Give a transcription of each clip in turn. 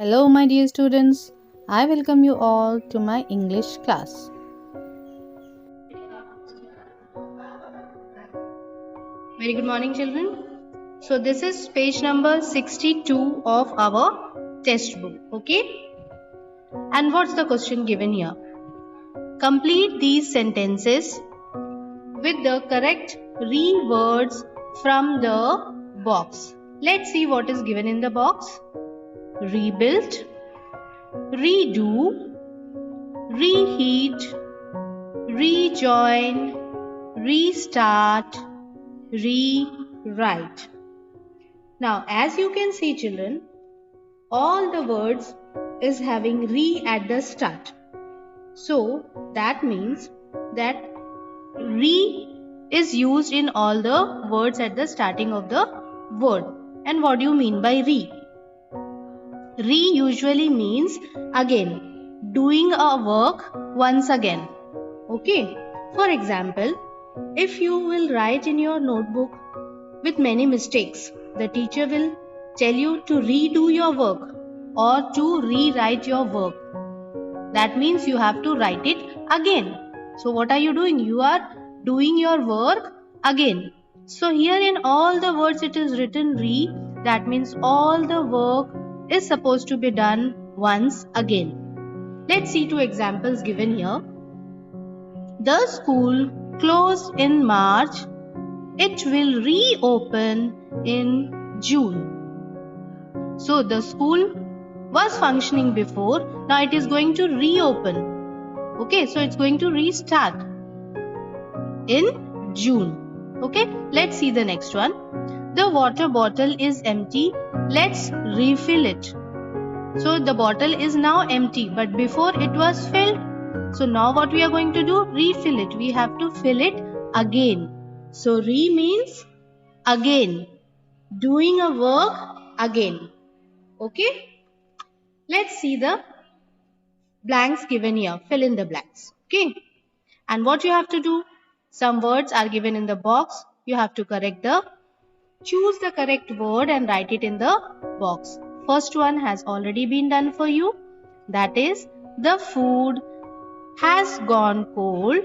Hello, my dear students. I welcome you all to my English class. Very good morning, children. So this is page number 62 of our test book. Okay. And what's the question given here? Complete these sentences with the correct words from the box. Let's see what is given in the box. Rebuild, redo, reheat, rejoin, restart, rewrite. Now, as you can see, children, all the words is having re at the start. So, that means that re is used in all the words at the starting of the word. And what do you mean by re? Re usually means again, doing a work once again. Okay. For example, if you will write in your notebook with many mistakes, the teacher will tell you to redo your work or to rewrite your work. That means you have to write it again. So what are you doing? You are doing your work again. So here in all the words it is written re. That means all the work is supposed to be done once again. Let's see two examples given here. The school closed in March. It will reopen in June. So the school was functioning before. Now it is going to reopen. Okay, so it's going to restart in June. Okay, let's see the next one. The water bottle is empty. Let's refill it. So the bottle is now empty, but before it was filled. So now what we are going to do? Refill it. We have to fill it again. So re means again. Doing a work again. Okay. Let's see the blanks given here. Fill in the blanks. Okay. And what you have to do? Some words are given in the box. You have to choose the correct word and write it in the box. First one has already been done for you. That is, the food has gone cold.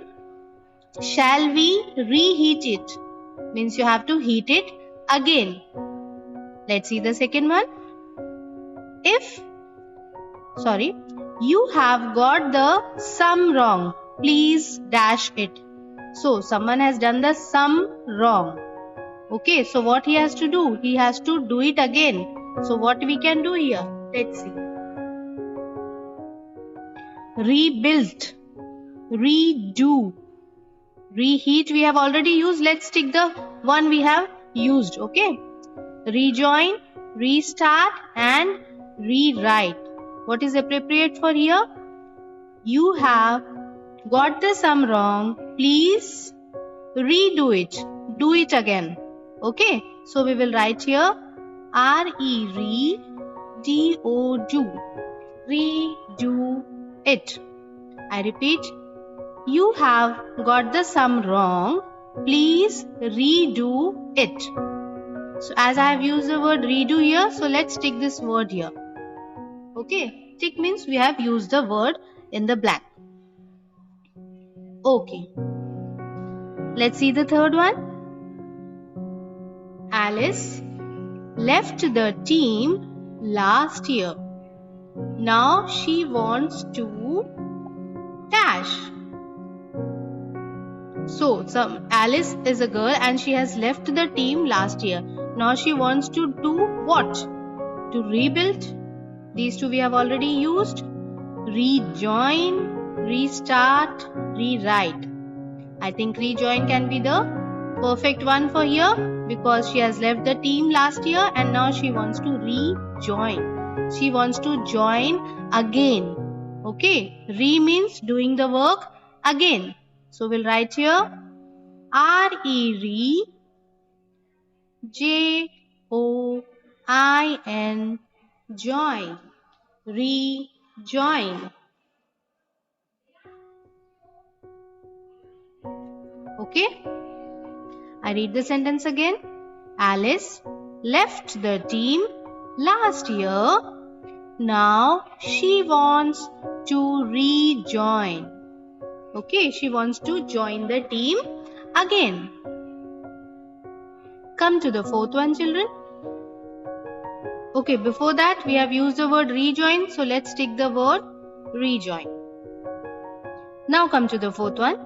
Shall we reheat it? Means you have to heat it again. Let's see the second one. You have got the sum wrong. Please dash it. So someone has done the sum wrong. Okay, so what he has to do? He has to do it again. So what we can do here? Let's see. Rebuild, redo, reheat we have already used. Let's take the one we have used. Okay. Rejoin, restart and rewrite. What is appropriate for here? You have got the sum wrong. Please redo it. Do it again. Okay. So we will write here R-E-D-O-Do. Redo it. I repeat. You have got the sum wrong. Please redo it. So as I have used the word redo here, so let's tick this word here. Okay, tick means we have used the word in the blank. Okay. Let's see the third one. Alice left the team last year. Now she wants to dash. So, Alice is a girl and she has left the team last year. Now she wants to do what? To rebuild. These two we have already used. Rejoin, restart, rewrite. I think rejoin can be the perfect one for here because she has left the team last year and now she wants to rejoin. She wants to join again. Okay. Re means doing the work again. So we'll write here R-E-J-O-I-N, join, rejoin. Okay. I read the sentence again. Alice left the team last year. Now she wants to rejoin. Okay, she wants to join the team again. Come to the fourth one, children. Okay, before that we have used the word rejoin, so let's take the word rejoin. Now come to the fourth one.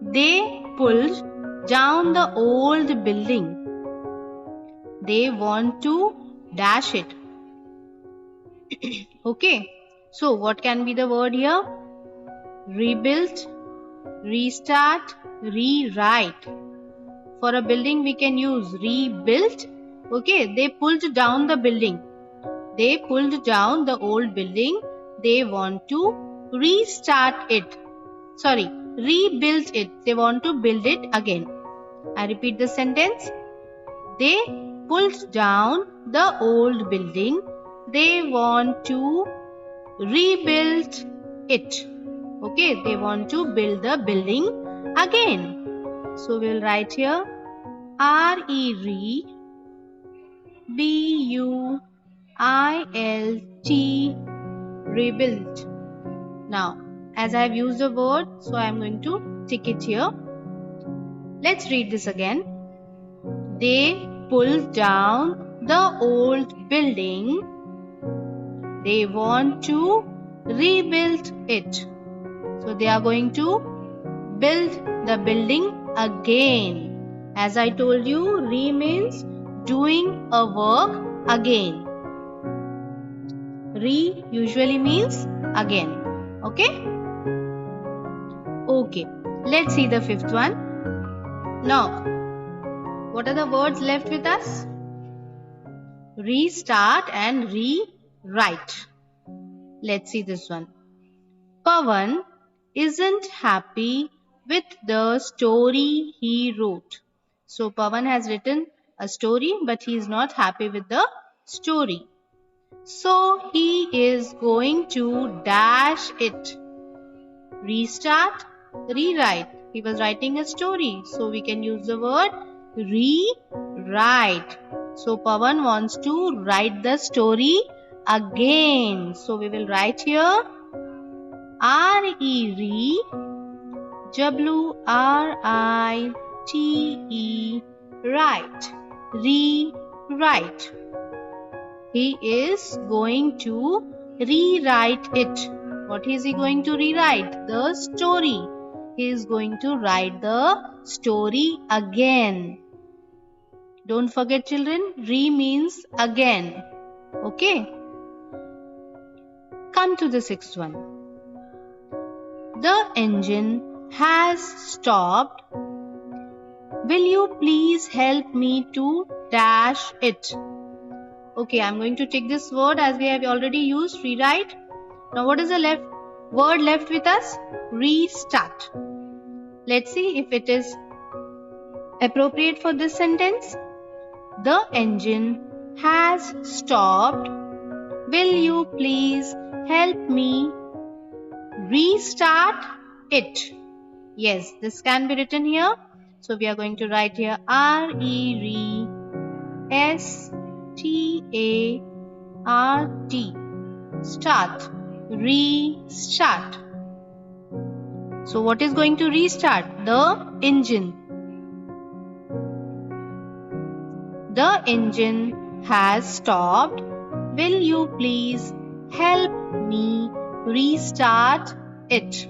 They pulled down the old building. They want to dash it. Okay, so what can be the word here? Rebuild, restart, rewrite. For a building we can use rebuilt. Okay, they pulled down the building. They pulled down the old building. They want to restart it. Sorry, rebuild it. They want to build it again. I repeat the sentence. They pulled down the old building. They want to rebuild it. Okay, they want to build the building again. So we'll write here R-E-B-U-I-L-T, rebuild. Now, as I have used the word, so I am going to tick it here. Let's read this again. They pulled down the old building. They want to rebuild it. So they are going to build the building again. As I told you, re means doing a work again. Re usually means again. Okay? Okay. Let's see the fifth one. Now, what are the words left with us? Restart and rewrite. Let's see this one. Pawan isn't happy with the story he wrote. So Pawan has written a story, but he is not happy with the story. So he is going to dash it. Restart, rewrite. He was writing a story, so we can use the word rewrite. So Pawan wants to write the story again. So we will write here R-E-W-R-I-T-E, write, rewrite. He is going to rewrite it. What is he going to rewrite? The story. He is going to write the story again. Don't forget, children, re means again. Okay. Come to the sixth one. The engine has stopped. Will you please help me to dash it? Okay, I'm going to take this word as we have already used, rewrite. Now what is the word left with us? Restart. Let's see if it is appropriate for this sentence. The engine has stopped. Will you please help me restart it? Yes, this can be written here. So we are going to write here R-E-R-E-S-T-A-R-T. Start. Restart. So what is going to restart? The engine. The engine has stopped. Will you please help me restart it?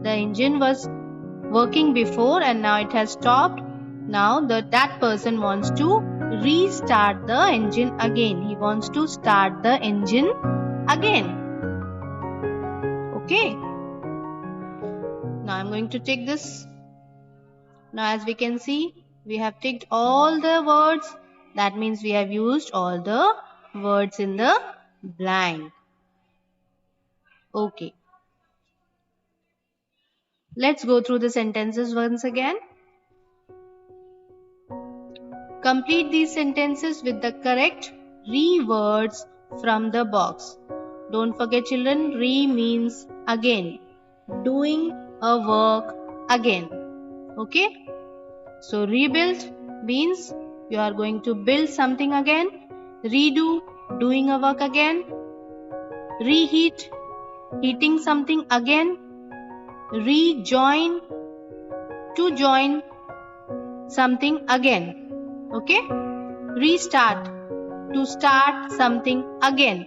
The engine was working before and now it has stopped. Now that person wants to restart the engine again. He wants to start the engine again. Okay. Now I'm going to take this. Now as we can see, we have ticked all the words. That means we have used all the words in the blank. Okay. Let's go through the sentences once again. Complete these sentences with the correct re words from the box. Don't forget, children, re means again. Doing a work again. Okay? So rebuild means you are going to build something again. Redo doing a work again. Reheat, heating something again. Rejoin, to join something again. Okay? Restart, to start something again.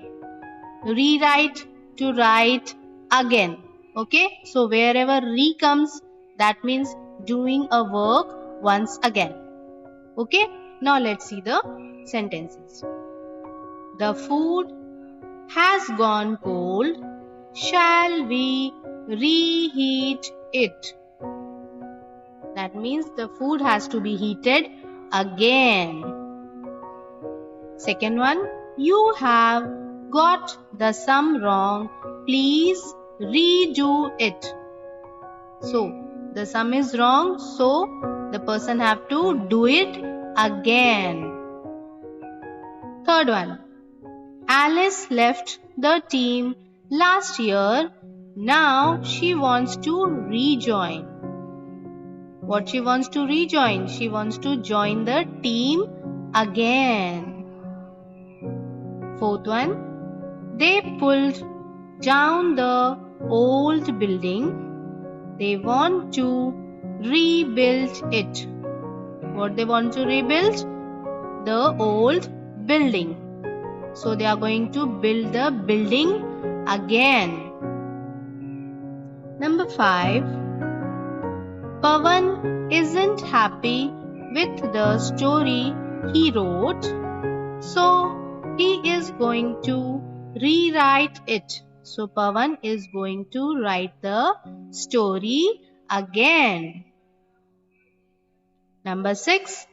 Rewrite, to write again. Okay? So wherever re comes, that means doing a work once again. Okay? Now let's see the sentences. The food has gone cold. Shall we reheat it? That means the food has to be heated again. Second one, you have got the sum wrong. Please redo it. So, the sum is wrong, so the person have to do it again. Third one, Alice left the team last year. Now she wants to rejoin. What she wants to rejoin? She wants to join the team again. Fourth one, they pulled down the old building. They want to rebuild it. What they want to rebuild? The old building. So they are going to build the building again. Number 5. Pawan isn't happy with the story he wrote, so he is going to rewrite it. So Pawan is going to write the story again. Number 6.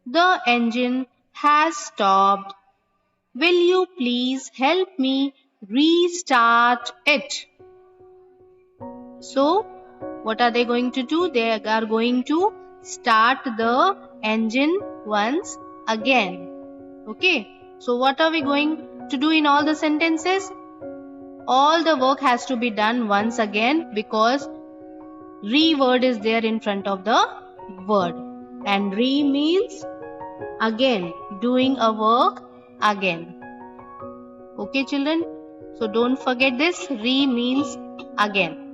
The engine has stopped. Will you please help me restart it? So, what are they going to do? They are going to start the engine once again. Okay. So, what are we going to do in all the sentences? All the work has to be done once again because re word is there in front of the word. And re means again, doing a work again. Okay, children? So, don't forget this. Re means again.